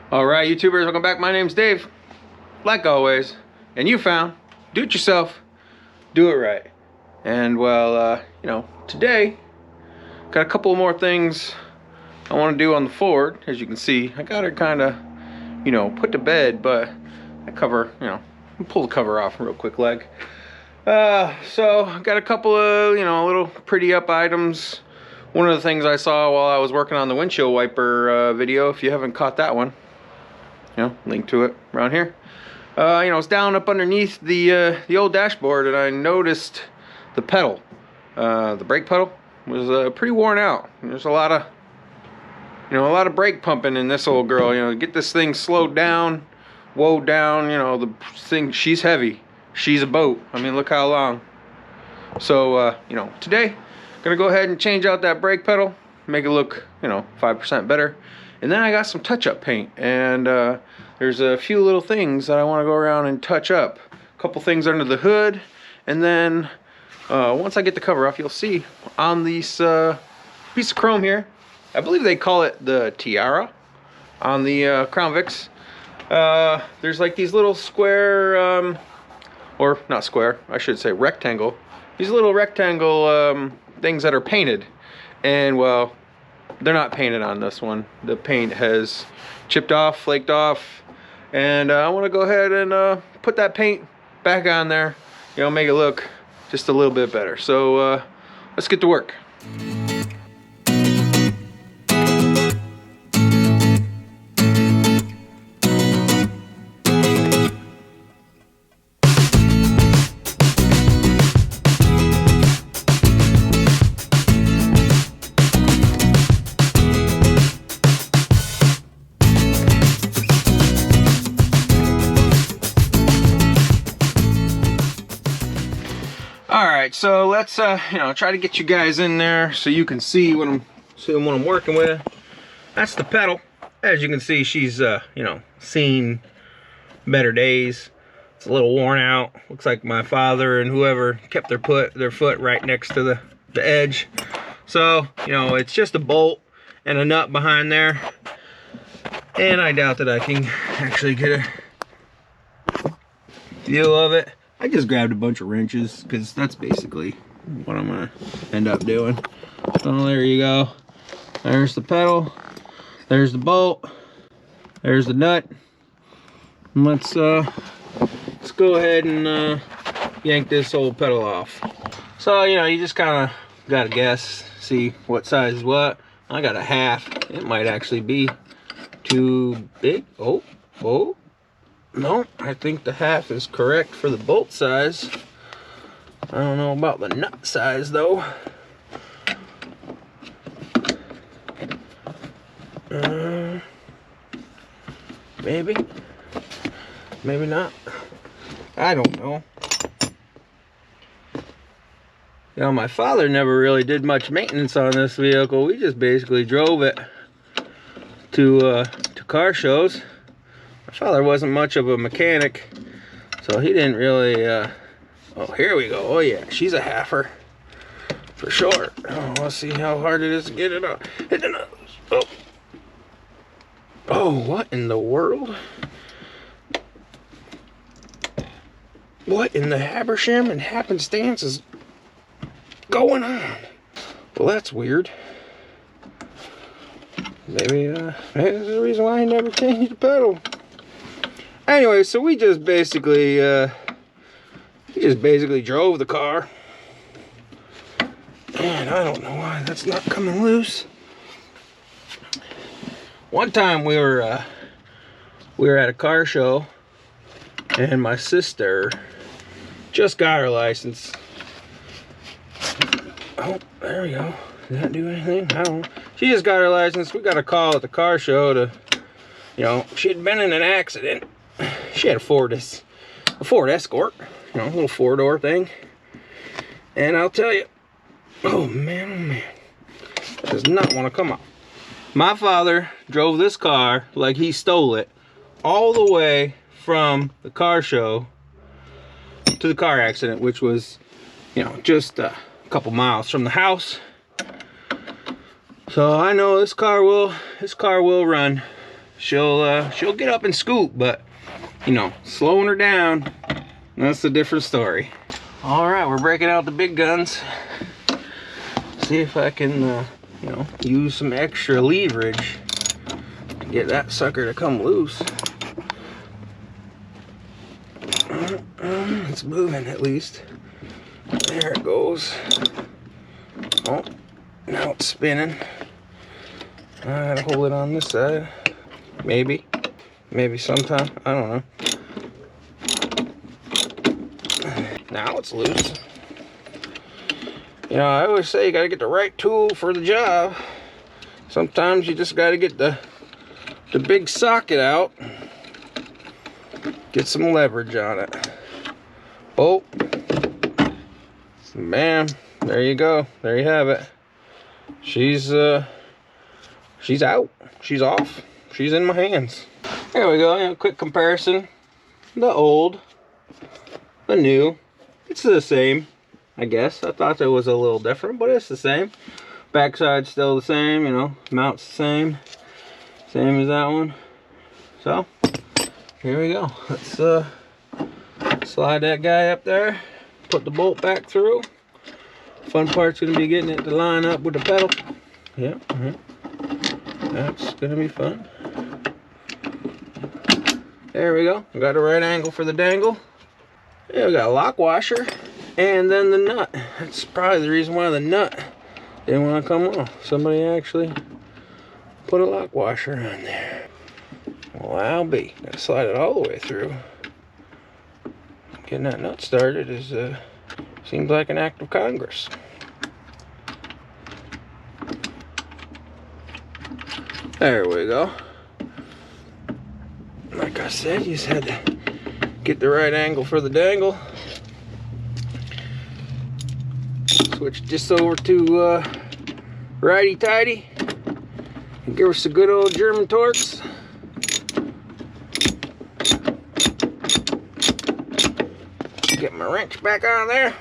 Alright, YouTubers, welcome back. My name's Dave, like always, and you found do it yourself, do it right. And well, today got a couple more things I want to do on the Ford. As you can see, I got her kind of, put to bed, but I cover, pull the cover off real quick, leg. So I got a couple of, little pretty up items. One of the things I saw while I was working on the windshield wiper video, if you haven't caught that one, link to it around here. It's down up underneath the old dashboard, and I noticed the pedal, the brake pedal, was pretty worn out. There's a lot of brake pumping in this old girl. Get this thing slowed down, woed down. The thing, she's heavy. She's a boat. I mean, look how long. So, today, gonna go ahead and change out that brake pedal, make it look, 5% better. And then I got some touch-up paint, and there's a few little things that I want to go around and touch up. A couple things under the hood, and then once I get the cover off, you'll see on this piece of chrome here, I believe they call it the tiara on the Crown Vics. There's like these little square, or not square, I should say rectangle. These little rectangle things that are painted, and well, they're not painted on this one. The paint has chipped off, flaked off, and I want to go ahead and put that paint back on there, make it look just a little bit better. So let's get to work. Alright, so let's try to get you guys in there so you can see what I'm working with. That's the pedal. As you can see, she's seen better days. It's a little worn out. Looks like my father and whoever kept their foot right next to the edge. So, it's just a bolt and a nut behind there. And I doubt that I can actually get a feel of it. I just grabbed a bunch of wrenches because that's basically what I'm gonna end up doing. So there you go. There's the pedal. There's the bolt. There's the nut. And let's go ahead and yank this old pedal off. So you just kind of gotta guess, see what size is what. I got a half. It might actually be too big. Oh. No, I think the half is correct for the bolt size. I don't know about the nut size though. Maybe not. I don't know. My father never really did much maintenance on this vehicle. We just basically drove it to car shows. My father wasn't much of a mechanic, so he didn't really, oh, here we go. Oh yeah, she's a halfer, for sure. Oh, let's see how hard it is to get it up. Hit the nose. Oh. Oh, what in the world? What in the Habersham and happenstance is going on? Well, that's weird. Maybe that's the reason why I never changed the pedal. Anyway, so we just basically drove the car, and I don't know why that's not coming loose. One time we were at a car show, and my sister just got her license. Oh, there we go. Did that do anything? I don't know. She just got her license. We got a call at the car show to, she had been in an accident. She had a Ford Escort, a little four-door thing. And I'll tell you, oh man, it does not want to come up. My father drove this car like he stole it all the way from the car show to the car accident, which was, just a couple miles from the house. So I know this car will run. she'll get up and scoop, but you know, slowing her down, that's a different story. All right, we're breaking out the big guns. See if I can, you know, use some extra leverage to get that sucker to come loose. It's moving at least. There it goes. Oh, now it's spinning. I gotta hold it on this side. Maybe sometime. I don't know. Now it's loose. You know, I always say you gotta get the right tool for the job. Sometimes you just gotta get the big socket out. Get some leverage on it. Oh, bam! There you go. There you have it. She's out. She's off. She's in my hands. There we go. You know, quick comparison. The old, the new. It's the same, I guess. I thought it was a little different, but it's the same. Backside's still the same. You know, mount's the same. Same as that one. So here we go. Let's slide that guy up there. Put the bolt back through. Fun part's gonna be getting it to line up with the pedal. Yeah, that's gonna be fun. There we go. Got the right angle for the dangle. Yeah, we got a lock washer, and then the nut. That's probably the reason why the nut didn't want to come off. Somebody actually put a lock washer on there. Well, I'll be. Gotta slide it all the way through. Getting that nut started is seems like an act of Congress. There we go. Like I said, you just had to get the right angle for the dangle. Switch this over to righty-tighty and give us a good old German torques. Get my wrench back on there.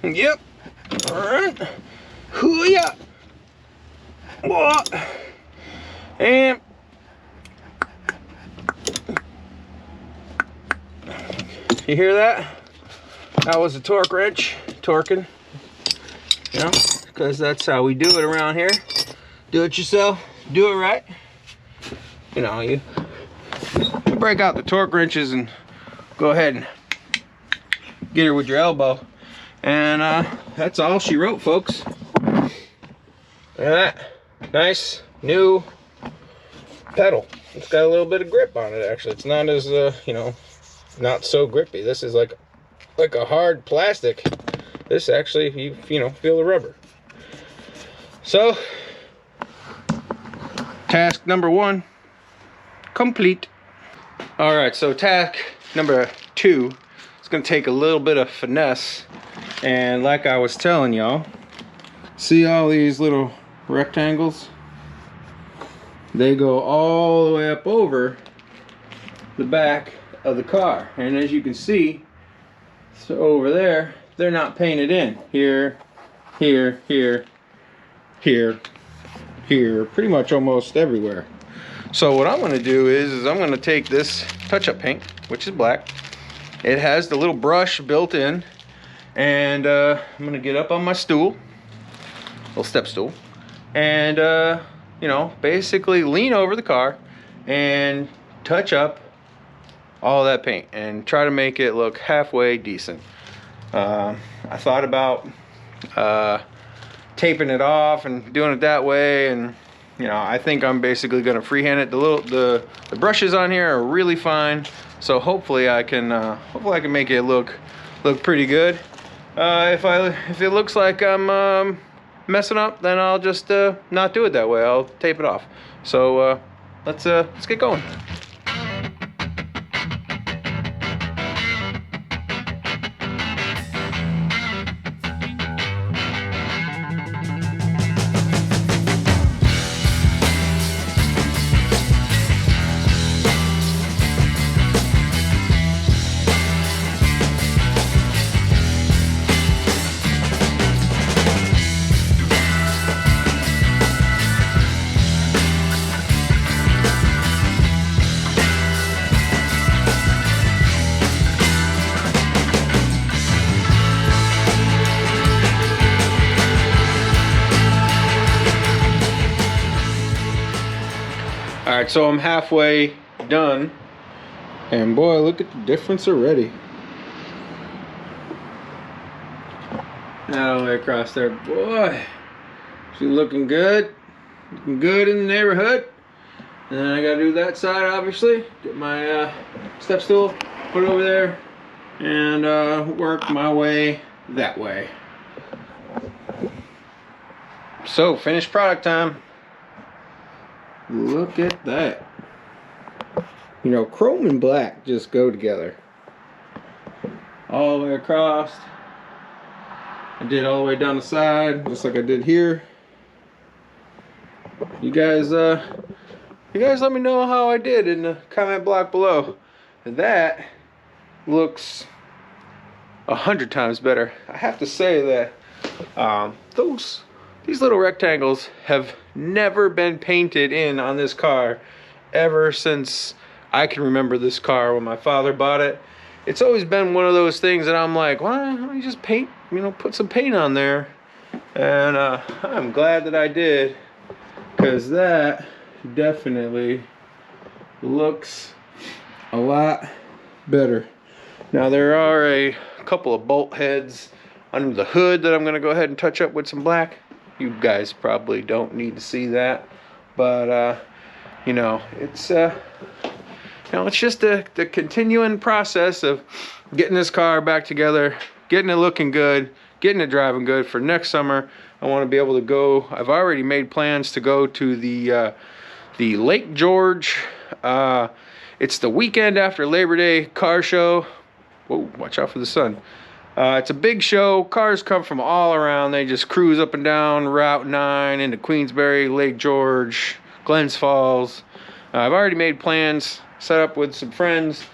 Yep. All right. Hoo-yah. What? And you hear that? That was a torque wrench torquing. You know, because that's how we do it around here. Do it yourself. Do it right. You know, you break out the torque wrenches and go ahead and get her with your elbow. And that's all she wrote, folks. Look at that. Nice new pedal. It's got a little bit of grip on it, actually. It's not as you know, not so grippy. This is like a hard plastic. This actually, you know, feel the rubber. So task number 1 complete. All right, so task number 2 is going to take a little bit of finesse. And like I was telling y'all, see all these little rectangles? They go all the way up over the back of the car. And as you can see, so over there, they're not painted in. Here, here, here, here, here, pretty much almost everywhere. So what I'm going to do is I'm going to take this touch-up paint, which is black. It has the little brush built in. And I'm gonna get up on my stool, little step stool, and you know, basically lean over the car and touch up all that paint and try to make it look halfway decent. I thought about taping it off and doing it that way, and you know, I think I'm basically gonna freehand it. The brushes on here are really fine, so hopefully I can make it look pretty good. If it looks like I'm messing up, then I'll just not do it that way. I'll tape it off. So let's get going. Alright, so I'm halfway done. And boy, look at the difference already. That all the way across there. Boy, she's looking good. Looking good in the neighborhood. And then I gotta do that side, obviously. Get my step stool, put it over there, and work my way that way. So, finished product time. Look at that. You know, chrome and black just go together. All the way across. I did all the way down the side, just like I did here. You guys let me know how I did in the comment block below. That looks 100 times better. I have to say that these little rectangles have never been painted in on this car ever since I can remember this car when my father bought it. It's always been one of those things that I'm like, why don't you just paint, you know, put some paint on there. And I'm glad that I did, because that definitely looks a lot better. Now there are a couple of bolt heads under the hood that I'm going to go ahead and touch up with some black. You guys probably don't need to see that, but you know, it's it's just the continuing process of getting this car back together, getting it looking good, getting it driving good for next summer. I want to be able to go. I've already made plans to go to the Lake George. It's the weekend after Labor Day car show. Whoa, watch out for the sun. It's a big show. Cars come from all around. They just cruise up and down Route 9 into Queensbury, Lake George, Glens Falls. I've already made plans, set up with some friends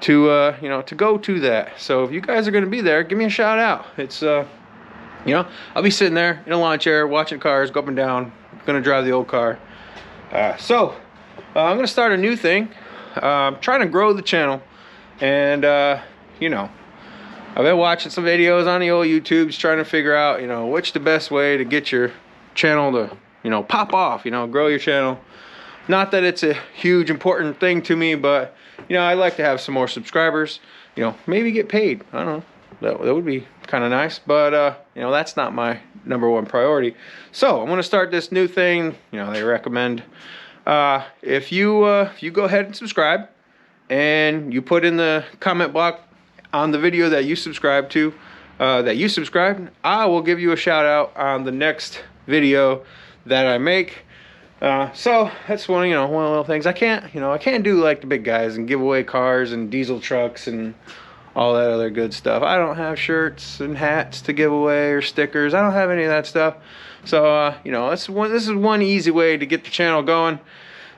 to to go to that. So if you guys are going to be there, give me a shout out. It's I'll be sitting there in a lawn chair watching cars go up and down. I'm going to drive the old car. I'm going to start a new thing. I'm trying to grow the channel, and I've been watching some videos on the old YouTubes trying to figure out, which the best way to get your channel to, pop off, grow your channel. Not that it's a huge important thing to me, but, I'd like to have some more subscribers, maybe get paid. I don't know. That would be kind of nice, but, that's not my #1 priority. So I'm going to start this new thing. They recommend, if you go ahead and subscribe and you put in the comment block on the video that you subscribe to, I will give you a shout out on the next video that I make. So that's one of the little things. I can't do like the big guys and give away cars and diesel trucks and all that other good stuff. I don't have shirts and hats to give away or stickers. I don't have any of that stuff. So this is one easy way to get the channel going.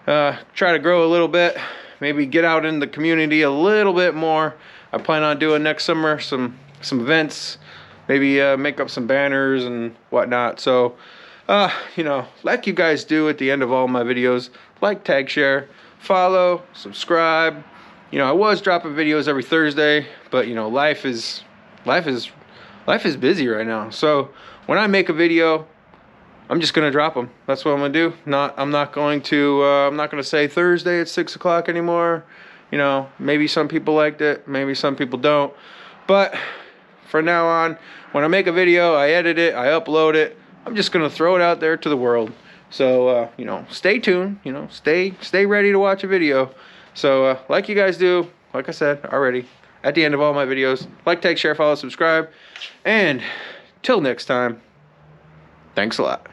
Try to grow a little bit, maybe get out in the community a little bit more. I plan on doing next summer some events, maybe make up some banners and whatnot. So, like you guys do at the end of all my videos, like, tag, share, follow, subscribe. I was dropping videos every Thursday, but life is busy right now. So when I make a video, I'm just gonna drop them. That's what I'm gonna do. I'm not going to say Thursday at 6 o'clock anymore. Maybe some people liked it, maybe some people don't. But from now on, when I make a video, I edit it, I upload it. I'm just gonna throw it out there to the world. So stay tuned. Stay ready to watch a video. So like you guys do, like I said already, at the end of all my videos, like, tag, share, follow, subscribe, and till next time, thanks a lot.